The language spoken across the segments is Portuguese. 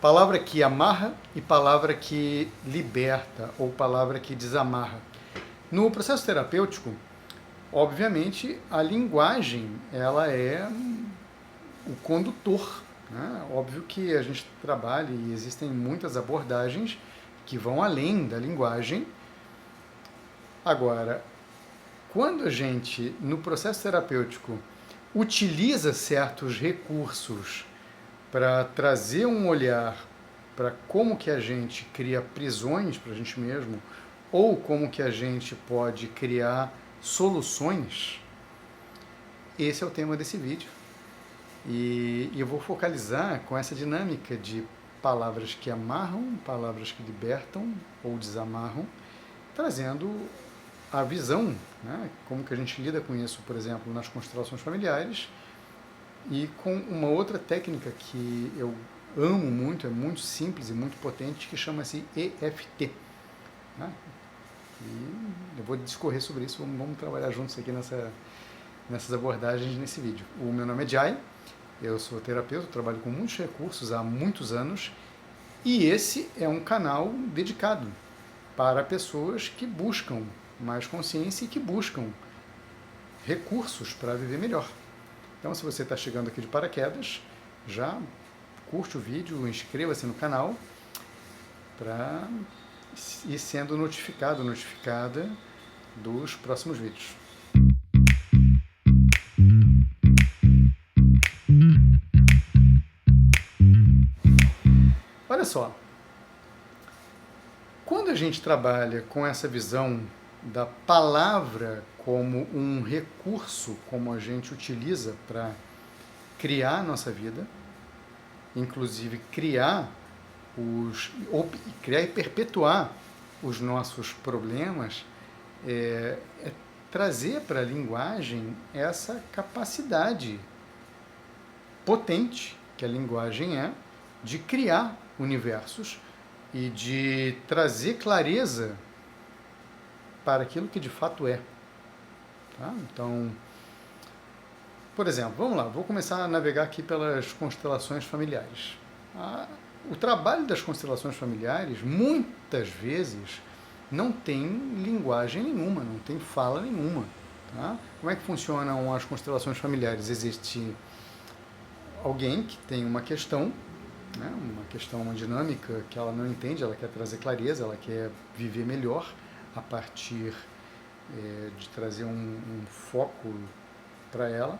Palavra que amarra e palavra que liberta, ou palavra que desamarra. No processo terapêutico, obviamente, a linguagem ela é o condutor, né? Óbvio que a gente trabalha e existem muitas abordagens que vão além da linguagem. Agora, quando a gente, no processo terapêutico, utiliza certos recursos para trazer um olhar para como que a gente cria prisões para a gente mesmo, ou como que a gente pode criar soluções, esse é o tema desse vídeo. E eu vou focalizar com essa dinâmica de palavras que amarram, palavras que libertam ou desamarram, trazendo a visão, né, como que a gente lida com isso, por exemplo, nas constelações familiares, e com uma outra técnica que eu amo muito, é muito simples e muito potente, que chama-se EFT. Né? E eu vou discorrer sobre isso, vamos trabalhar juntos aqui nessas abordagens nesse vídeo. O meu nome é Jai, eu sou terapeuta, trabalho com muitos recursos há muitos anos, e esse é um canal dedicado para pessoas que buscam mais consciência e que buscam recursos para viver melhor. Então, se você está chegando aqui de paraquedas, já curte o vídeo, inscreva-se no canal para ir sendo notificado, notificada dos próximos vídeos. Olha só, quando a gente trabalha com essa visão da palavra como um recurso, como a gente utiliza para criar a nossa vida, inclusive criar e perpetuar os nossos problemas, é trazer para a linguagem essa capacidade potente que a linguagem é de criar universos e de trazer clareza para aquilo que de fato é. Tá? Então, por exemplo, vamos lá, vou começar a navegar aqui pelas constelações familiares. O trabalho das constelações familiares, muitas vezes, não tem linguagem nenhuma, não tem fala nenhuma. Tá? Como é que funcionam as constelações familiares? Existe alguém que tem uma questão, né, uma dinâmica que ela não entende, ela quer trazer clareza, ela quer viver melhor a partir de trazer um foco para ela.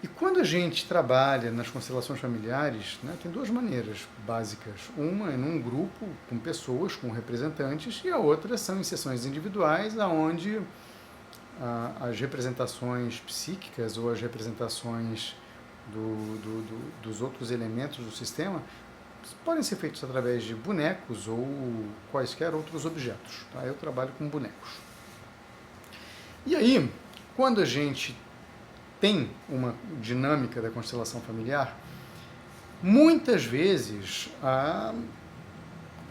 E quando a gente trabalha nas constelações familiares, né, tem duas maneiras básicas. Uma é num grupo com pessoas, com representantes, e a outra são em sessões individuais, onde as representações psíquicas ou as representações dos outros elementos do sistema podem ser feitos através de bonecos ou quaisquer outros objetos. Tá? Eu trabalho com bonecos. E aí, quando a gente tem uma dinâmica da constelação familiar, muitas vezes a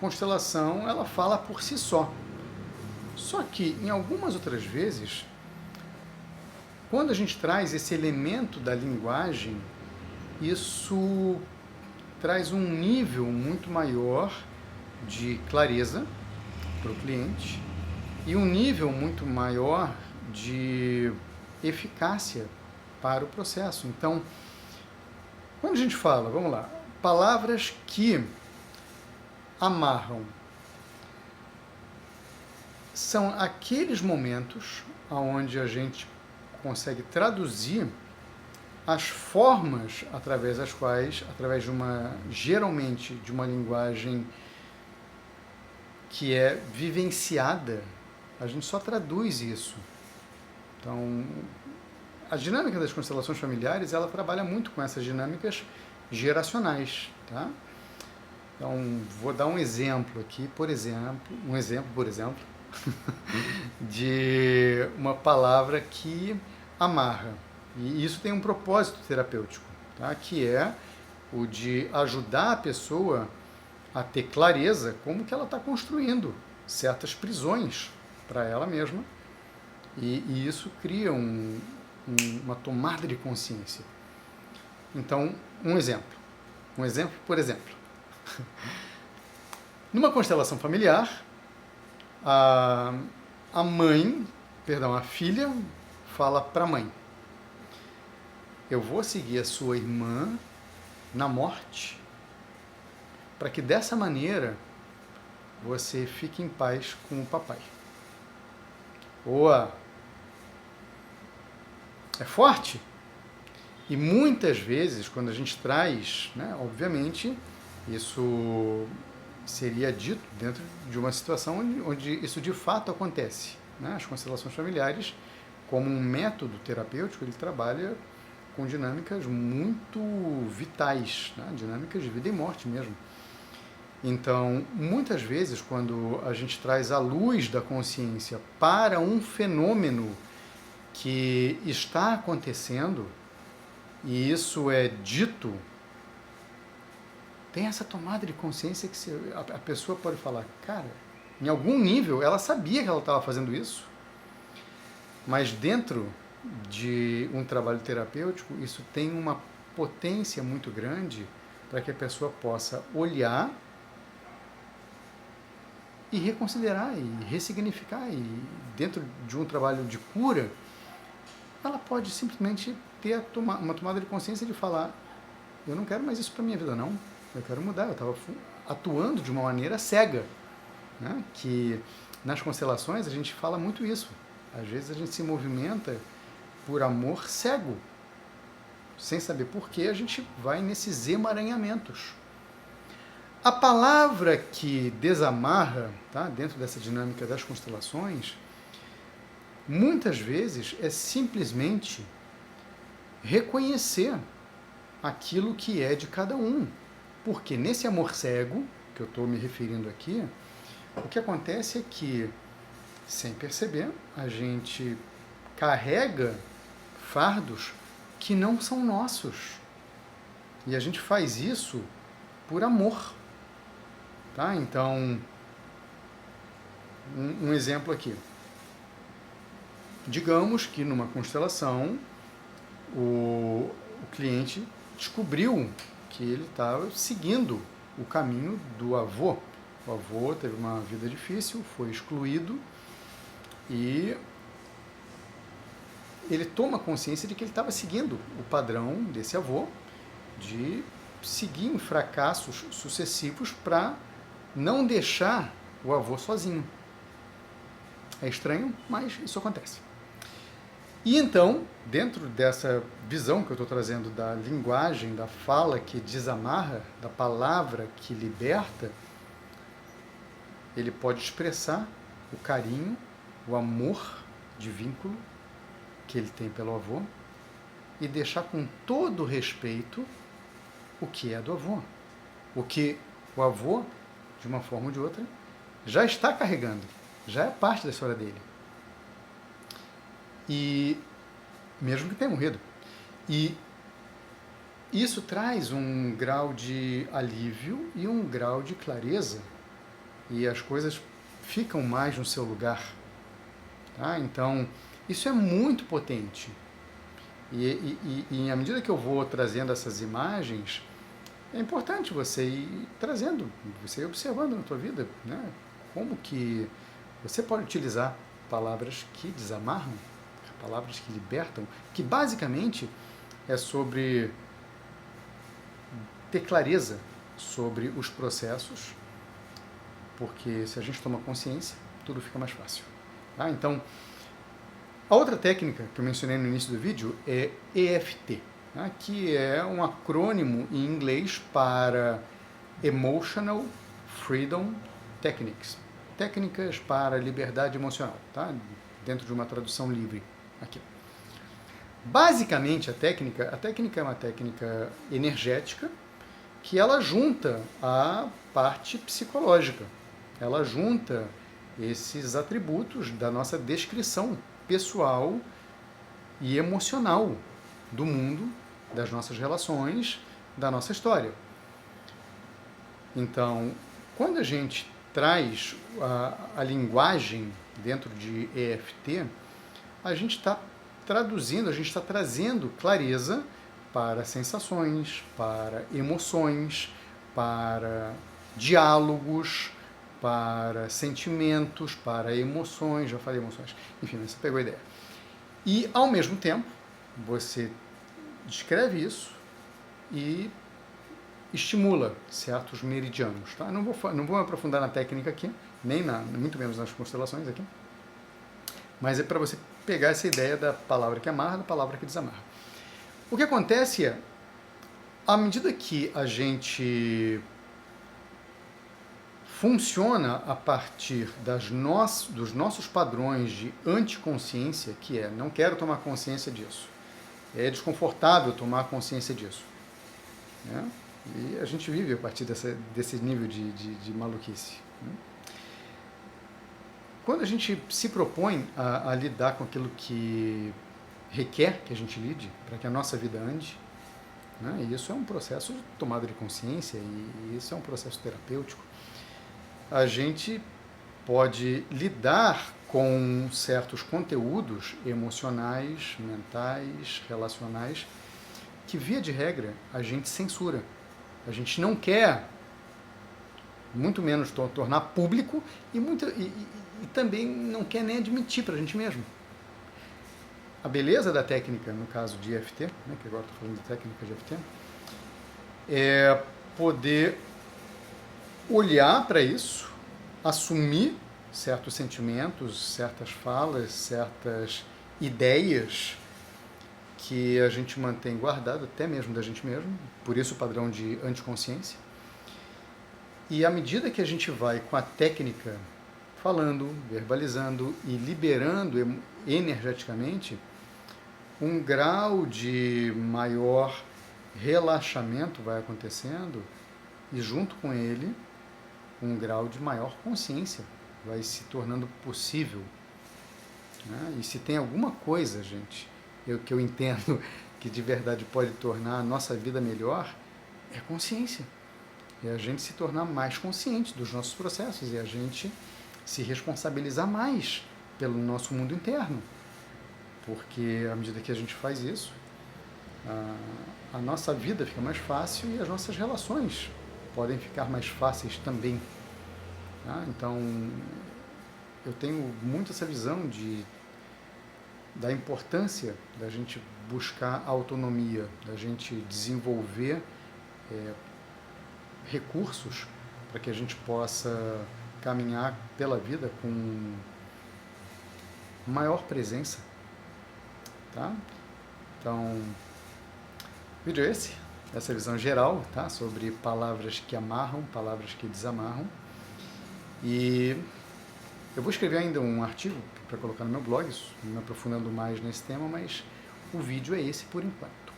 constelação ela fala por si só. Só que, em algumas outras vezes, quando a gente traz esse elemento da linguagem, isso traz um nível muito maior de clareza para o cliente e um nível muito maior de eficácia para o processo. Então, quando a gente fala, vamos lá, palavras que amarram, são aqueles momentos onde a gente consegue traduzir as formas através das quais, geralmente de uma linguagem que é vivenciada, a gente só traduz isso. Então, a dinâmica das constelações familiares, ela trabalha muito com essas dinâmicas geracionais, tá? Então, vou dar um exemplo aqui, por exemplo, de uma palavra que amarra. E isso tem um propósito terapêutico, tá? Que é o de ajudar a pessoa a ter clareza como que ela está construindo certas prisões para ela mesma, e isso cria uma tomada de consciência. Então, um exemplo. Um exemplo, por exemplo, numa constelação familiar, a filha fala para a mãe: eu vou seguir a sua irmã na morte, para que dessa maneira você fique em paz com o papai. Boa! É forte? E muitas vezes, quando a gente traz, né, obviamente, isso seria dito dentro de uma situação onde isso de fato acontece. Né? As constelações familiares, como um método terapêutico, ele trabalha com dinâmicas muito vitais, né? Dinâmicas de vida e morte mesmo. Então, muitas vezes, quando a gente traz a luz da consciência para um fenômeno que está acontecendo, e isso é dito, tem essa tomada de consciência que a pessoa pode falar, cara, em algum nível ela sabia que ela estava fazendo isso, mas dentro de um trabalho terapêutico, isso tem uma potência muito grande para que a pessoa possa olhar e reconsiderar e ressignificar. E dentro de um trabalho de cura, ela pode simplesmente ter uma tomada de consciência de falar, eu não quero mais isso para minha vida não, eu quero mudar, eu estava atuando de uma maneira cega, né? Que nas constelações a gente fala muito isso, às vezes a gente se movimenta por amor cego, sem saber por que a gente vai nesses emaranhamentos. A palavra que desamarra, tá, dentro dessa dinâmica das constelações, muitas vezes é simplesmente reconhecer aquilo que é de cada um. Porque nesse amor cego, que eu estou me referindo aqui, o que acontece é que, sem perceber, a gente carrega fardos que não são nossos. E a gente faz isso por amor. Tá? Então, um exemplo aqui. Digamos que numa constelação, o cliente descobriu que ele estava seguindo o caminho do avô. O avô teve uma vida difícil, foi excluído e ele toma consciência de que ele estava seguindo o padrão desse avô, de seguir em fracassos sucessivos para não deixar o avô sozinho. É estranho, mas isso acontece. E então, dentro dessa visão que eu estou trazendo da linguagem, da fala que desamarra, da palavra que liberta, ele pode expressar o carinho, o amor de vínculo que ele tem pelo avô e deixar com todo respeito o que é do avô. O que o avô, de uma forma ou de outra, já está carregando, já é parte da história dele. E mesmo que tenha morrido. E isso traz um grau de alívio e um grau de clareza, e as coisas ficam mais no seu lugar. Tá? Então, isso é muito potente. E à medida que eu vou trazendo essas imagens, é importante você ir trazendo, você ir observando na tua vida, né? Como que você pode utilizar palavras que desamarram, palavras que libertam, que basicamente é sobre ter clareza sobre os processos, porque se a gente toma consciência, tudo fica mais fácil. Tá? Então, a outra técnica que eu mencionei no início do vídeo é EFT, né, que é um acrônimo em inglês para Emotional Freedom Techniques, técnicas para liberdade emocional, tá? Dentro de uma tradução livre aqui. Basicamente, a técnica é uma técnica energética que ela junta a parte psicológica, ela junta esses atributos da nossa descrição pessoal e emocional do mundo, das nossas relações, da nossa história. Então, quando a gente traz a linguagem dentro de EFT, a gente está traduzindo, a gente está trazendo clareza para sensações, para emoções, para diálogos, para sentimentos, para emoções, já falei emoções, enfim, você pegou a ideia. E, ao mesmo tempo, você descreve isso e estimula certos meridianos. Tá? Não vou me aprofundar na técnica aqui, muito menos nas constelações aqui, mas é para você pegar essa ideia da palavra que amarra, da palavra que desamarra. O que acontece é, à medida que a gente funciona a partir dos nossos padrões de anticonsciência, que é, não quero tomar consciência disso, é desconfortável tomar consciência disso, né? E a gente vive a partir desse nível de maluquice, né? Quando a gente se propõe a lidar com aquilo que requer que a gente lide, para que a nossa vida ande, né? E isso é um processo de tomada de consciência, e isso é um processo terapêutico, a gente pode lidar com certos conteúdos emocionais, mentais, relacionais, que via de regra a gente censura. A gente não quer, muito menos tornar público, e também não quer nem admitir para a gente mesmo. A beleza da técnica, no caso de EFT, né, que agora estou falando de técnica de EFT, é poder olhar para isso, assumir certos sentimentos, certas falas, certas ideias que a gente mantém guardado, até mesmo da gente mesmo, por isso o padrão de anticonsciência. E à medida que a gente vai com a técnica falando, verbalizando e liberando energeticamente, um grau de maior relaxamento vai acontecendo e junto com ele um grau de maior consciência vai se tornando possível, né? E se tem alguma coisa, gente, que eu entendo que de verdade pode tornar a nossa vida melhor, é consciência. É a gente se tornar mais consciente dos nossos processos e a gente se responsabilizar mais pelo nosso mundo interno. Porque à medida que a gente faz isso, a nossa vida fica mais fácil e as nossas relações podem ficar mais fáceis também. Tá? Então, eu tenho muito essa visão da importância da gente buscar autonomia, da gente desenvolver recursos para que a gente possa caminhar pela vida com maior presença. Tá? Então, o vídeo é essa visão geral, tá? Sobre palavras que amarram, palavras que desamarram. E eu vou escrever ainda um artigo para colocar no meu blog, me aprofundando mais nesse tema, mas o vídeo é esse por enquanto.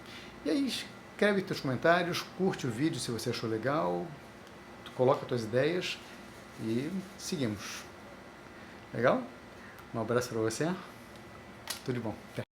E aí, escreve teus comentários, curte o vídeo se você achou legal, coloca tuas ideias e seguimos. Legal? Um abraço para você. Tudo de bom. Até.